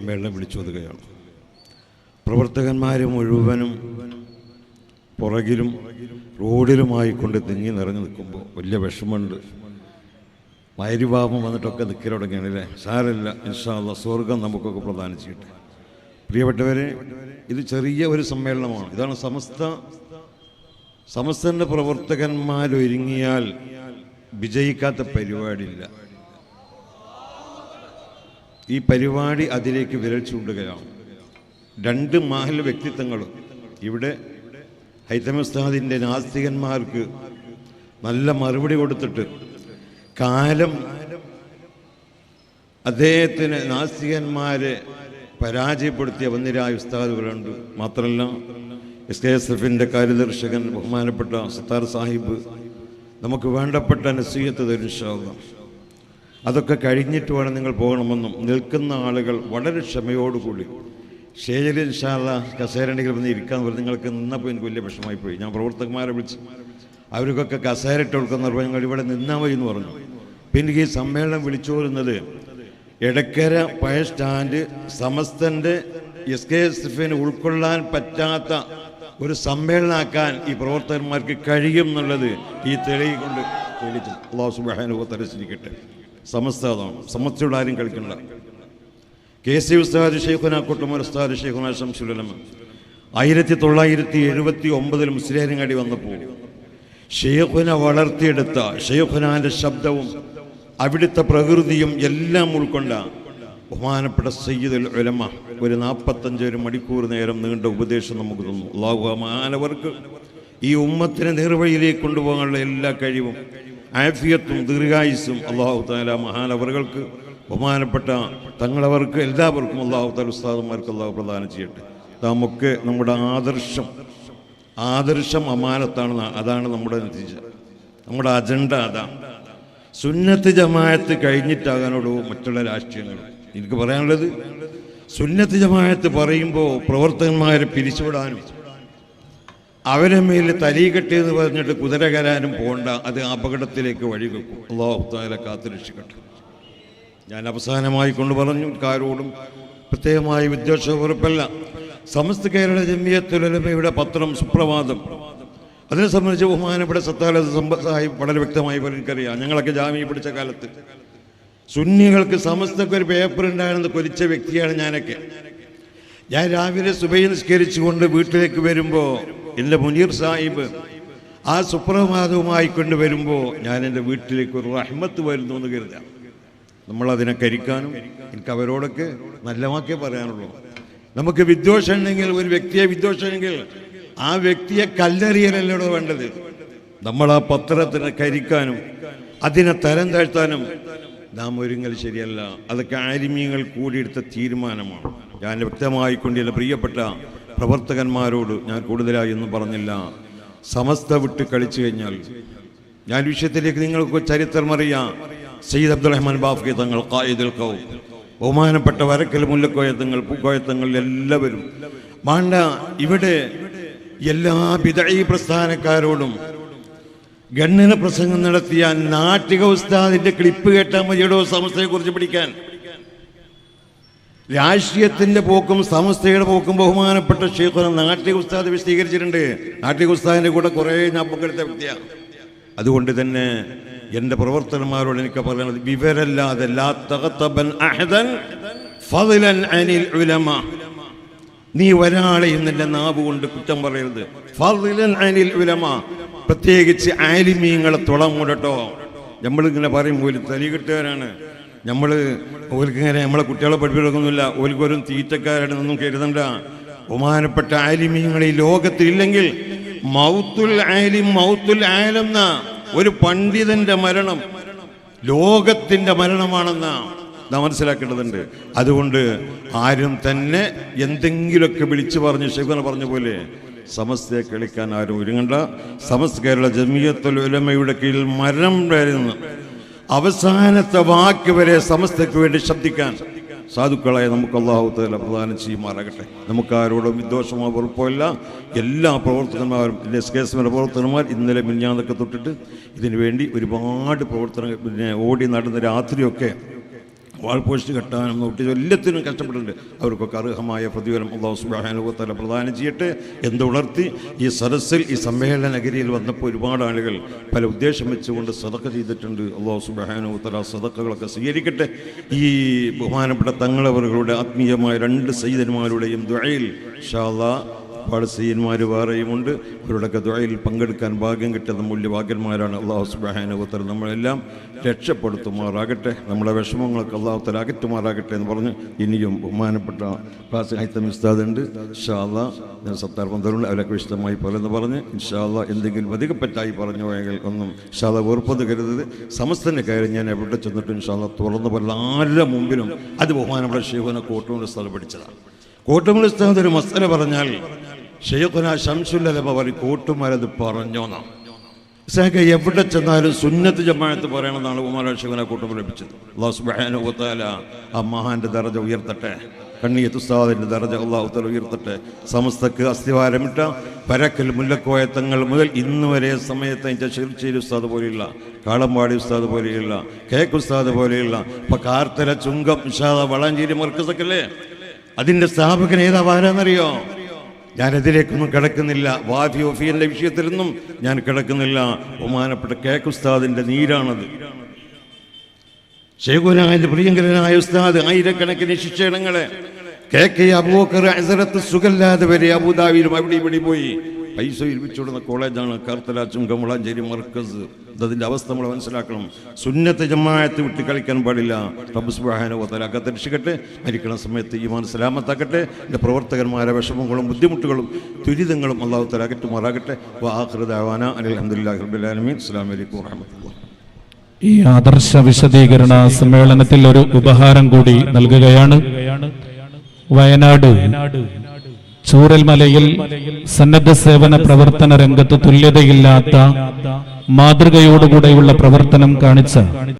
വെള്ളം വിളിച്ചോതുകയാണ്. പ്രവർത്തകന്മാർ മുഴുവനും പുറകിലും റോഡിലുമായിക്കൊണ്ട് തിങ്ങി നിറഞ്ഞു നിൽക്കുമ്പോൾ വലിയ വിഷമമുണ്ട്. മൈരിഭാവം വന്നിട്ടൊക്കെ നിൽക്കൽ തുടങ്ങിയാണല്ലേ. സാരമില്ല, ഇൻഷാ അല്ലാഹ് സ്വർഗം നമുക്കൊക്കെ പ്രദാനം ചെയ്യട്ടെ. പ്രിയപ്പെട്ടവരെ, ഇത് ചെറിയ ഒരു സമ്മേളനമാണ്. ഇതാണ് സമസ്തൻ്റെ പ്രവർത്തകന്മാരൊരുങ്ങിയാൽ വിജയിക്കാത്ത പരിപാടിയില്ല. ഈ പരിപാടി അതിലേക്ക് വിരൽ ചൂണ്ടുകയാണ്. രണ്ട് മഹൽ വ്യക്തിത്വങ്ങൾ ഇവിടെ ഹൈതമി ഉസ്താദിൻ്റെ നാസ്തികന്മാർക്ക് നല്ല മറുപടി കൊടുത്തിട്ട് കാലം അദ്ദേഹത്തിന് നാസ്തികന്മാരെ പരാജയപ്പെടുത്തിയ വന്നിരായ ഉസ്താദുകളുണ്ട്. മാത്രമല്ല SKSF-ൻ്റെ കാര്യദർശകൻ ബഹുമാനപ്പെട്ട സത്താർ സാഹിബ് നമുക്ക് വേണ്ടപ്പെട്ട നസീഹത്ത് തരും ഇൻഷാ അല്ലാഹ്. അതൊക്കെ കഴിഞ്ഞിട്ട് വേണം നിങ്ങൾ പോകണമെന്നും നിൽക്കുന്ന ആളുകൾ വളരെ ക്ഷമയോടുകൂടി സ്റ്റേജിൽ ഇൻഷാ അല്ലാഹ് കസേരണ്ടെങ്കിൽ വന്ന് ഇരിക്കാന്ന് പറഞ്ഞ് നിങ്ങൾക്ക് നിന്നപ്പോൾ എനിക്ക് വലിയ വിഷമമായിപ്പോയി. ഞാൻ പ്രവർത്തകന്മാരെ വിളിച്ച് അവർക്കൊക്കെ കസേര ഇട്ട് കൊടുക്കുന്ന പറഞ്ഞാൽ ഞങ്ങൾ ഇവിടെ നിന്നാൽ മതി എന്ന് പറഞ്ഞു. പിന്നെ ഈ സമ്മേളനം വിളിച്ചു വരുന്നത് എടക്കര പഴയ സ്റ്റാൻഡ് സമസ്തൻ്റെ SKSF-ന് ഉൾക്കൊള്ളാൻ പറ്റാത്ത ഒരു സമ്മേളനമാക്കാൻ ഈ പ്രവർത്തകന്മാർക്ക് കഴിയും എന്നുള്ളത് ഈ തെളിവ് കൊണ്ട് തെളിയിച്ചു. അല്ലാഹു സുബ്ഹാനഹു വ തആല ശ്രദ്ധിക്കട്ടെ. സമസ്ത അതാണ്, സമസ്തയോട് ആരും കളിക്കണ്ട. KC ഉസ്താദ് ഷെയ്ഖുന കൊട്ടുമർ ഉസ്താദ് ഷെയ്ഖുന ശംസുൽ ഉലമ 1979 മുസ്ലിയാരങ്ങാടി വന്നപ്പോൾ ഷെയ്ഖുന വളർത്തിയെടുത്ത ഷെയ്ഖുനാൻ്റെ ശബ്ദവും അവിടുത്തെ പ്രകൃതിയും എല്ലാം ഉൾക്കൊണ്ട ബഹുമാനപ്പെട്ട സയ്യിദുൽ ഉലമ ഒരു 45 മണിക്കൂർ നേരം നീണ്ട ഉപദേശം നമുക്ക് തന്നു. അല്ലാഹു മഹാനവർക്ക് ഈ ഉമ്മത്തിനെ നേർവഴിയിലേക്ക് കൊണ്ടുപോകാനുള്ള എല്ലാ കഴിവും ആഫിയത്തും ദീർഘായുസ്സും അല്ലാഹു തആല മഹാനവറുകൾക്ക് ബഹുമാനപ്പെട്ട തങ്ങളവർക്ക് എല്ലാവർക്കും അല്ലാഹു തആല ഉസ്താദന്മാർക്ക് അല്ലാഹു പ്രദാനം ചെയ്യട്ടെ. നമുക്ക് നമ്മുടെ ആദർശം അമാനത്താണ്. അതാണ് നമ്മുടെ നതീജ, നമ്മുടെ അജണ്ട അതാണ്. സുന്നത്ത് ജമാഅത്ത് കഴിഞ്ഞിട്ടാകാനോടോ മറ്റുള്ള രാഷ്ട്രീയങ്ങൾ. എനിക്ക് പറയാനുള്ളത്, സുന്നത്ത് ജമാഅത്ത് പറയുമ്പോൾ പ്രവർത്തകന്മാരെ പിരിച്ചുവിടാനും അവരെ മേൽ തലീകെട്ടി എന്ന് പറഞ്ഞിട്ട് കുതിര കരാനും പോകണ്ട. അത് അപകടത്തിലേക്ക് വഴിവെക്കും. അല്ലാഹു തആല കാത്തുരക്ഷിക്കട്ടെ. ഞാൻ അവസാനമായി കൊണ്ട് പറഞ്ഞു, കാരോടും പ്രത്യേകമായി വിദ്വേഷപുറപ്പല്ല. സമസ്ത കേരള ജമിയത്തുൽ ഉലമയുടെ പത്രം സുപ്രഭാതം, അതിനെ സംബന്ധിച്ച് ബഹുമാനപ്പെട്ട സത്താർ സാഹിബ് വളരെ വ്യക്തമായി എനിക്കറിയാം. ഞങ്ങളൊക്കെ ജാമ്യ പിടിച്ച കാലത്ത് സുന്നികൾക്ക് സമസ്തക്ക് ഒരു പേപ്പർ ഉണ്ടായിരുന്നത് കൊലിച്ച വ്യക്തിയാണ് ഞാനൊക്കെ. ഞാൻ രാവിലെ സുബഹി നിസ്കരിച്ചുകൊണ്ട് വീട്ടിലേക്ക് വരുമ്പോൾ എൻ്റെ മുനീർ സാഹിബ് ആ സുപ്രഭാതവുമായി കൊണ്ടുവരുമ്പോൾ ഞാൻ എൻ്റെ വീട്ടിലേക്ക് ഒരു റഹ്മത്ത് വരുന്നു എന്ന് കരുതാം. നമ്മളതിനെ കരിക്കാനും എനിക്ക് അവരോടൊക്കെ നല്ല വാക്കേ പറയാനുള്ളൂ. നമുക്ക് വിദ്വേഷം ഉണ്ടെങ്കിൽ, ഒരു വ്യക്തിയെ വിദ്വേഷമെങ്കിൽ ആ വ്യക്തിയെ കല്ലെറിയലല്ലോ വേണ്ടത്. നമ്മൾ ആ പത്രത്തിനെ കരിക്കാനും അതിനെ തരം താഴ്ത്താനും നാം ഒരുങ്ങൽ ശരിയല്ല. അതൊക്കെ ആലിമീങ്ങൾ കൂടിയെടുത്ത തീരുമാനമാണ്. ഞാൻ വ്യക്തമായി കൊണ്ടുള്ള പ്രിയപ്പെട്ട പ്രവർത്തകന്മാരോട് ഞാൻ കൂടുതലായി ഒന്നും പറഞ്ഞില്ല. സമസ്ത വിട്ട് കളിച്ചു കഴിഞ്ഞാൽ, ഞാൻ വിഷയത്തിലേക്ക് നിങ്ങൾക്ക് ചരിത്രം അറിയാം. സയ്യിദ് അബ്ദുറഹ്മാൻ ബാഫി തങ്ങൾ, ഖായിദുൽ ഖൗം, ബഹുമാനപ്പെട്ട വരക്കൽ മുല്ലക്കോയത്തങ്ങൾ, പൂക്കോയത്തങ്ങൾ എല്ലാവരും വേണ്ട. ഇവിടെ എല്ലാ ബിദഈ പ്രസ്ഥാനക്കാരോടും ഗണ്ണന പ്രസംഗം നടത്തിയ നാട്ടിക ഉസ്താദിന്റെ ക്ലിപ്പ് കേട്ടാൽ മതിയോ സമസ്തയെ കുറിച്ച് പഠിക്കാൻ. രാഷ്ട്രീയത്തിന്റെ പോക്കും സമസ്തയുടെ പോക്കും ബഹുമാനപ്പെട്ട ഷെയ്ഖുന നാട്ടിക ഉസ്താദ് വിശദീകരിച്ചിട്ടുണ്ട്. നാട്ടിക ഉസ്താദിന്റെ കൂടെ കുറേ ഞാൻ പങ്കെടുത്ത വ്യക്തിയാണ്. അതുകൊണ്ട് തന്നെ എൻ്റെ പ്രവർത്തകന്മാരോട് എനിക്ക് പറയുന്നത്, വിവരല്ലാതെ ലാ തഗ്തബൻ അഹദൻ ഫദ്ലൻ അനിൽ ഉലമ, നീ ഒരാളെയും നിന്റെ നാവ് കൊണ്ട് കുറ്റം പറയരുത്. ഫദ്ലൻ അനിൽ ഉലമ, പ്രത്യേകിച്ച് ആലിമീങ്ങളെ തുളമുടട്ടോ. നമ്മളിങ്ങനെ പറയും ഒരു തലികെട്ടുകാരാണ് നമ്മൾ, ഓൽക്കിങ്ങനെ നമ്മളെ കുട്ടികളെ പഠിപ്പിക്കൊന്നുമില്ല, ഓൽക്കൊരു തീറ്റക്കാരാണെന്നൊന്നും കരുതണ്ട. ബഹുമാനപ്പെട്ട ആലിമീങ്ങൾ ഈ ലോകത്തിലില്ലെങ്കിൽ മൗത്തുൽ ആലിം മൗത്തുൽ ആലം എന്ന ഒരു പണ്ഡിതന്റെ മരണം ലോകത്തിൻ്റെ മരണമാണെന്ന് നാം മനസ്സിലാക്കേണ്ടതുണ്ട്. അതുകൊണ്ട് ആരും തന്നെ എന്തെങ്കിലുമൊക്കെ വിളിച്ചു പറഞ്ഞ് ഷെയ്ഖുന പറഞ്ഞ പോലെ സമസ്തയെ കളിക്കാൻ ആരും ഒരുങ്ങണ്ട. സമസ്ത കേരള ജമിയത്തുൽ ഉലമയുടെ കീഴിൽ മരണം വരുന്ന അവസാനത്തെ വാക്ക് വരെ സമസ്തയ്ക്ക് വേണ്ടി ശബ്ദിക്കാൻ സാധുക്കളായ നമുക്ക് അല്ലാഹു തആല പ്രദാനം ചെയ്യുമാറാകട്ടെ. നമുക്ക് ആരോടും വിദ്വേഷമോ വെറുപ്പോ ഇല്ല. എല്ലാ പ്രവർത്തകന്മാരും, SKSF-ന്റെ പ്രവർത്തകന്മാർ ഇന്നലെ മിനിഞ്ഞാന്നൊക്കെ തൊട്ടിട്ട് ഇതിനു വേണ്ടി ഒരുപാട് പ്രവർത്തനങ്ങൾ ഓടി നടന്ന രാത്രിയൊക്കെ വാൾപോസ്റ്റ് കെട്ടാനും നോട്ടീസ് എല്ലാത്തിനും കഷ്ടപ്പെട്ടിട്ടുണ്ട്. അവർക്കൊക്കെ അർഹമായ പ്രതിഫലം അല്ലാഹു സുബ്ഹാനഹു വ തആല പ്രദാനം ചെയ്യട്ടെ എന്ന് ഉണർത്തി ഈ സദസ്സിൽ ഈ സമ്മേളന നഗരിയിൽ വന്നപ്പോൾ ഒരുപാട് ആളുകൾ പല ഉദ്ദേശം വെച്ചുകൊണ്ട് സദഖ ചെയ്തിട്ടുണ്ട്. അല്ലാഹു സുബ്ഹാനഹു വ തആല സദഖകളൊക്കെ സ്വീകരിക്കട്ടെ. ഈ ബഹുമാനപ്പെട്ട തങ്ങളവരുടെ ആത്മീയമായ 2 സയ്യിദന്മാരുടെയും ദുആയിൽ ഇൻഷാ അല്ലാഹ് ഒരുപാട് സയ്യിദന്മാർ വേറെയുമുണ്ട്. അവരുടെയൊക്കെ ദുആയിൽ പങ്കെടുക്കാൻ ഭാഗ്യം കിട്ടുന്ന മൂല്യഭാഗ്യന്മാരാണ്. അല്ലാഹു സുബ്ഹാനഹു വ തആല നമ്മളെല്ലാം രക്ഷപ്പെടുത്തുമാറാകട്ടെ. നമ്മുടെ വിഷമങ്ങളൊക്കെ അല്ലാഹു തആല അകറ്റുമാറാകട്ടെ എന്ന് പറഞ്ഞ് ഇനിയും ബഹുമാനപ്പെട്ട ക്ലാസ് ഹൈത്തമി ഉസ്താദ് ഉണ്ട്. ഇൻഷാ അല്ലാഹ് ഞാൻ സത്താർ പന്തലുണ്ട്, അവരൊക്കെ വിശദമായി പോലെന്ന് പറഞ്ഞ് ഇൻഷാ അല്ലാഹ് എന്തെങ്കിലും അധികപ്പറ്റായി പറഞ്ഞു പോയെങ്കിൽ ഒന്നും ഇൻഷാ അല്ലാഹ് വെറുപ്പൊന്ന് കരുതരുത്. സമസ്തൻ്റെ കാര്യം ഞാൻ എവിടെ ചെന്നിട്ട് ഇൻഷാ അല്ലാഹ് തുറന്നു പറഞ്ഞ ആരുടെ മുമ്പിലും അത് ബഹുമാനപ്പെട്ട ശൈഖുന കോട്ടൂർ ഉസ്താദ് പഠിച്ചതാണ്. കോട്ടൂർ ഉസ്താദ് ഒരു മസ്അല പറഞ്ഞാൽ ശൈഖുന ശംസുൽ ഉലമ പറയും കോട്ടുമാരത് പറഞ്ഞോന്നാണ്. ഇസ്ഹാഖ് എവിടെ ചെന്നാലും സുന്നത്ത് ജമാഅത്ത് പറയണമെന്നാണ് ബഹുമാനപ്പെട്ട ശൈഖുന കോട്ടൂർ ലഭിച്ചത്. അല്ലാഹു സുബ്ഹാനഹു വ തആല ആ മഹാന്റെ ദറജ ഉയർത്തട്ടെ. കണ്ണിയത്ത് ഉസ്താദിൻ്റെ ദറജ അല്ലാഹു തആല ഉയർത്തട്ടെ. സമസ്തക്ക് അസ്ഥിവാരമിട്ട പരക്കൽ മുല്ലക്കോയ തങ്ങൾ മുതൽ ഇന്ന് വരെ സമയത്ത് ഷിർച്ചേരി ഉസ്താദ് പോലെയുള്ള, കാളമ്പാടി ഉസ്താദ് പോലെയുള്ള, കേക്ക് ഉസ്താദ് പോലെയുള്ള, ഇപ്പം കാർത്തല ചുങ്കം ഇൻഷാല്ലാ വളാഞ്ചേരി മർക്കസൊക്കെ അല്ലേ, അതിൻ്റെ സ്ഥാപകൻ ഏതാ ആരാന്നറിയോ? ഞാനതിലേക്കൊന്നും കിടക്കുന്നില്ല. വാഫി വഫീൻ്റെ വിഷയത്തിലൊന്നും ഞാൻ കിടക്കുന്നില്ല. ബഹുമാനപ്പെട്ട കേക്ക് ഉസ്താദിൻ്റെ നീരാണത്. ശൈഖുനായ പ്രിയങ്കരനായ ഉസ്താദ് ആയിരക്കണക്കിന് ശിക്ഷണങ്ങളെ കേക്ക് അബൂബക്കർ ഹസ്രത്ത് സുഖല്ലാതെ വരെ അബുദാബിയിലും അവിടെ ഇവിടെ പോയി പൈസ ഏൽപ്പിച്ചുകൊടുന്ന കോളേജാണ് കാർത്തല ചുങ്കം വളാഞ്ചേരി മർക്കസ്. അതിൻ്റെ അവസ്ഥ നമ്മൾ മനസ്സിലാക്കണം. സുന്നത്ത് ജമാഅത്ത് വിട്ട് കളിക്കാൻ പാടില്ല. റബ്ബ് സുബ്ഹാനഹു വ തആല കാത്തിരക്ഷിക്കട്ടെ. മരിക്കണ സമയത്ത് ഈമാൻ സലാമത്താക്കട്ടെ. എൻ്റെ പ്രവർത്തകന്മാരെ വിഷമങ്ങളും ബുദ്ധിമുട്ടുകളും ദുരിതങ്ങളും അല്ലാഹു തആല അകറ്റുമാറാകട്ടെ. വആഖിറു ദഅവാനാ അൽഹംദുലില്ലാഹി റബ്ബിൽ ആലമീൻ. അസ്സലാമു അലൈക്കും വറഹ്മത്തുള്ളാഹി. ഈ ആദർശ വിശദീകരണ സമ്മേളനത്തിൽ ഒരു ഉപഹാരം കൂടി നൽകുകയാണ്. വയനാട് ചൂരൽമലയിൽ സന്നദ്ധ സേവന പ്രവർത്തന രംഗത്ത് തുല്യതയില്ലാത്ത മാതൃകയോടുകൂടെയുള്ള പ്രവർത്തനം കാണിച്ച